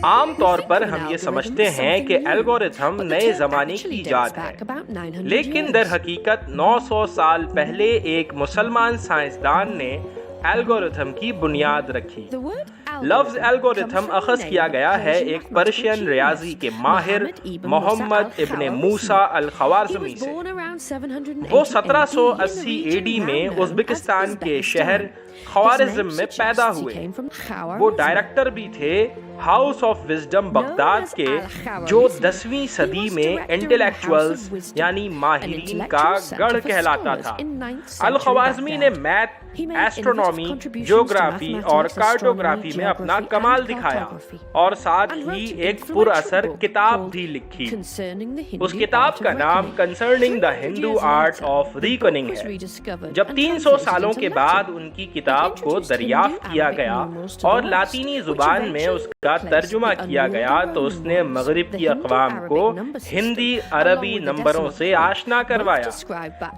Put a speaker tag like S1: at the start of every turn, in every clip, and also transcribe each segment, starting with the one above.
S1: عام طور پر ہم یہ سمجھتے ہیں کہ الگورتھم نئے زمانے کی ایجاد ہے، لیکن در حقیقت 900 سال پہلے ایک مسلمان سائنسدان نے الگورتھم کی بنیاد رکھی۔ لفظ الگورتھم اخذ کیا گیا ہے ایک پرشین ریاضی کے ماہر محمد ابن موسیٰ الخوارزمی سے۔ وہ 1780 AD میں ازبکستان کے شہر خوارزم میں پیدا ہوئے۔ وہ ڈائریکٹر بھی تھے ہاؤس آف وزڈم بغداد کے، جو 10ویں صدی میں انٹلیکچوئلز یعنی ماہرین کا گڑھ کہلاتا تھا۔ الخوارزمی نے میتھ، ایسٹرونومی، جیوگرافی اور کارٹوگرافی میں اپنا کمال دکھایا اور ساتھ ہی ایک پر اثر کتاب بھی لکھی۔ اس کتاب کا نام concerning the Hindu art of reckoning ہے۔ جب 300 سالوں کے بعد ان کی کتاب کو دریافت کیا گیا اور لاطینی زبان میں اس کا ترجمہ کیا گیا تو اس نے مغرب کی اقوام کو ہندی عربی نمبروں سے آشنا کروایا،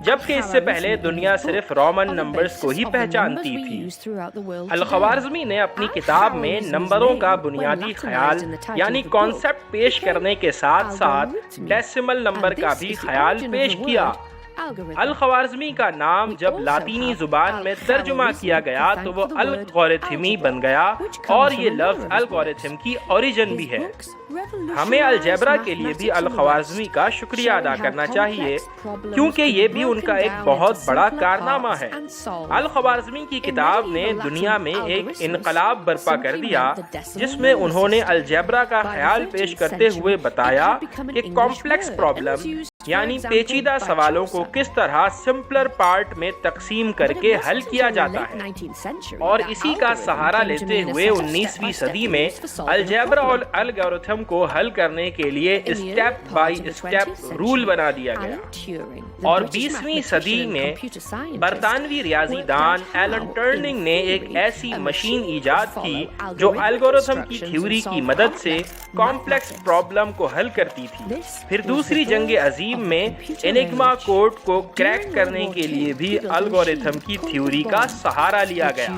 S1: جبکہ اس سے پہلے دنیا صرف رومن نمبرز کو ہی پہچانتی تھی۔ الخوارزمی نے اپنی کتاب میں نمبروں کا بنیادی خیال یعنی کانسیپٹ پیش کرنے کے ساتھ ساتھ ڈیسیمل نمبر کا بھی خیال پیش کیا۔ الخوارزمی کا نام جب لاطینی زبان میں ترجمہ کیا گیا تو وہ الگورتھمی بن گیا اور یہ لفظ الگورتھم کی اوریجن بھی ہے۔ ہمیں الجبرا کے لیے بھی الخوارزمی کا شکریہ ادا کرنا چاہیے کیونکہ یہ بھی ان کا ایک بہت بڑا کارنامہ ہے۔ الخوارزمی کی کتاب نے دنیا میں ایک انقلاب برپا کر دیا جس میں انہوں نے الجبرا کا خیال پیش کرتے ہوئے بتایا کہ کمپلیکس پرابلم یعنی پیچیدہ سوالوں کو کس طرح سمپلر پارٹ میں تقسیم کر کے حل کیا جاتا ہے، اور اسی کا سہارا لیتے ہوئے 19ویں صدی میں الجبرا اور الگورتھم کو حل کرنے کے لیے اسٹیپ بائی اسٹیپ رول بنا دیا گیا۔ اور 20ویں صدی میں برطانوی ریاضی دان ایلن ٹرننگ نے ایک ایسی مشین ایجاد کی جو الگورتھم کی تھیوری کی مدد سے کمپلیکس پرابلم کو حل کرتی تھی۔ پھر دوسری جنگ عظیم میں انگما کوڈ کو کریک کرنے کے لیے بھی الگورتھم کی تھیوری کا سہارا لیا گیا۔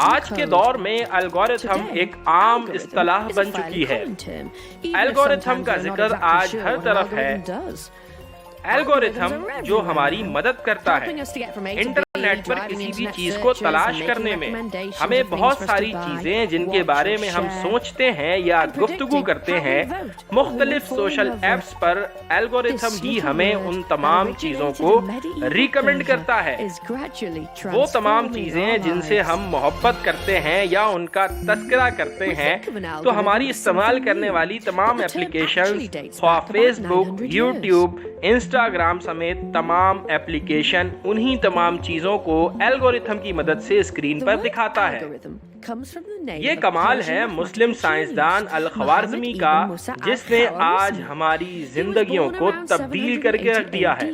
S1: آج کے دور میں الگورتھم ایک عام اصطلاح بن چکی ہے۔ الگورتھم کا ذکر آج ہر طرف ہے۔ الگورتھم جو ہماری مدد کرتا ہے انٹرنیٹ پر کسی بھی چیز کو تلاش کرنے میں۔ ہمیں بہت ساری چیزیں جن کے بارے میں ہم سوچتے ہیں یا گفتگو کرتے ہیں مختلف سوشل ایپس پر، الگورتھم ہی ہمیں ان تمام چیزوں کو ریکمینڈ کرتا ہے۔ وہ تمام چیزیں جن سے ہم محبت کرتے ہیں یا ان کا تذکرہ کرتے ہیں تو ہماری استعمال کرنے والی تمام اپلیکیشنز، خواہ فیس بک، یوٹیوب، انسٹاگرام سمیت تمام ایپلیکیشن انہی تمام چیزوں کو الگورتھم کی مدد سے اسکرین پر دکھاتا ہے۔ یہ کمال ہے مسلم سائنسدان الخوارزمی کا جس نے آج ہماری زندگیوں کو تبدیل کر کے رکھ دیا ہے۔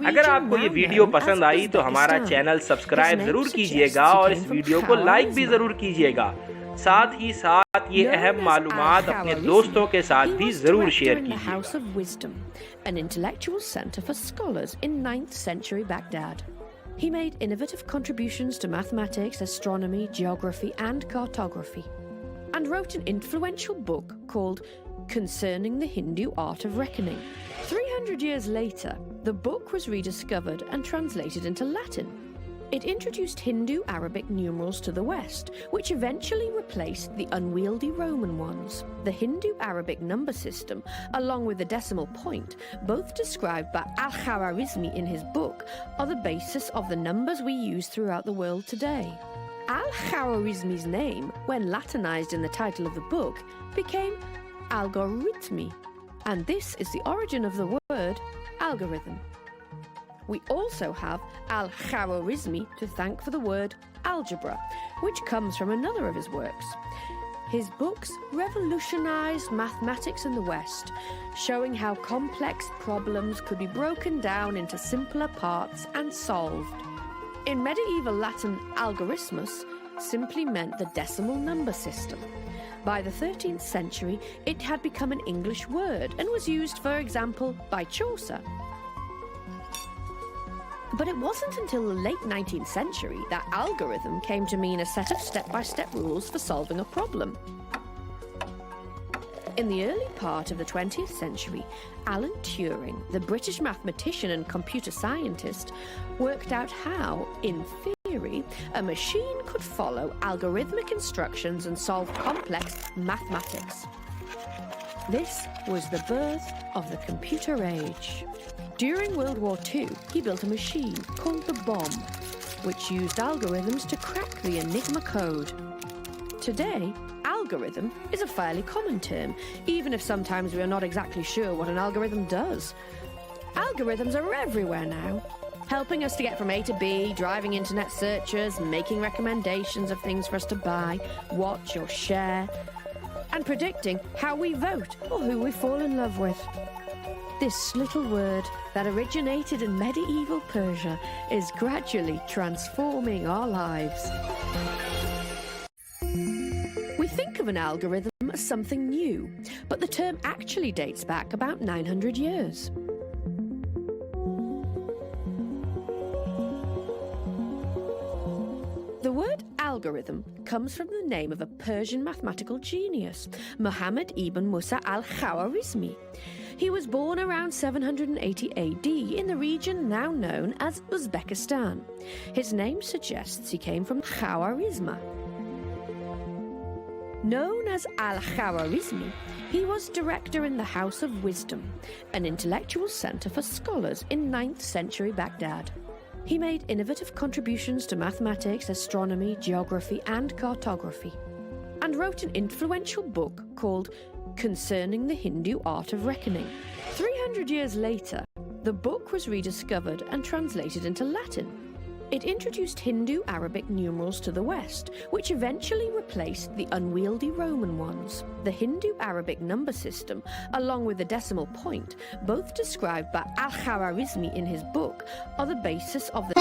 S1: اگر آپ کو یہ ویڈیو پسند آئی تو ہمارا چینل سبسکرائب ضرور کیجیے گا اور اس ویڈیو کو لائک بھی ضرور کیجیے گا۔ ساتھ ہی ساتھ یہ اہم معلومات اپنے دوستوں کے ساتھ بھی ضرور شیئر کیجیے۔
S2: An intellectual center for scholars in 9th century Baghdad. He made innovative contributions to mathematics, astronomy, geography, and cartography, and wrote an influential book called Concerning the Hindu Art of Reckoning. 300 years later, the book was rediscovered and translated into Latin. It introduced Hindu-Arabic numerals to the West, which eventually replaced the unwieldy Roman ones. The Hindu-Arabic number system, along with the decimal point, both described by Al-Khwarizmi in his book, are the basis of the numbers we use throughout the world today. Al-Khwarizmi's name, when Latinized in the title of the book, became algorithmi, and this is the origin of the word algorithm. We also have Al-Khwarizmi to thank for the word algebra, which comes from another of his works. His books revolutionized mathematics in the West, showing how complex problems could be broken down into simpler parts and solved. In medieval Latin, algorithmus simply meant the decimal number system. By the 13th century, it had become an English word and was used, for example, by Chaucer. But it wasn't until the late 19th century that algorithm came to mean a set of step-by-step rules for solving a problem. In the early part of the 20th century, Alan Turing, the British mathematician and computer scientist, worked out how, in theory, a machine could follow algorithmic instructions and solve complex mathematics. This was the birth of the computer age. During World War II, he built a machine called the bomb, which used algorithms to crack the Enigma code. Today, algorithm is a fairly common term, even if sometimes we are not exactly sure what an algorithm does. Algorithms are everywhere now, helping us to get from A to B, driving internet searches, making recommendations of things for us to buy, watch or share, and predicting how we vote or who we fall in love with. This little word that originated in medieval Persia is gradually transforming our lives. We think of an algorithm as something new, but the term actually dates back about 900 years. The word algorithm comes from the name of a Persian mathematical genius, Muhammad ibn Musa al-Khwarizmi. He was born around 780 AD in the region now known as Uzbekistan. His name suggests he came from Khwarizma. Known as al-Khwarizmi, he was director in the House of Wisdom, an intellectual center for scholars in 9th century Baghdad. He made innovative contributions to mathematics, astronomy, geography, and cartography, and wrote an influential book called Concerning the Hindu Art of Reckoning. 300 years later, the book was rediscovered and translated into Latin. It introduced Hindu-Arabic numerals to the West, which eventually replaced the unwieldy Roman ones. The Hindu-Arabic number system, along with the decimal point, both described by al-Khwarizmi in his book, are the basis of the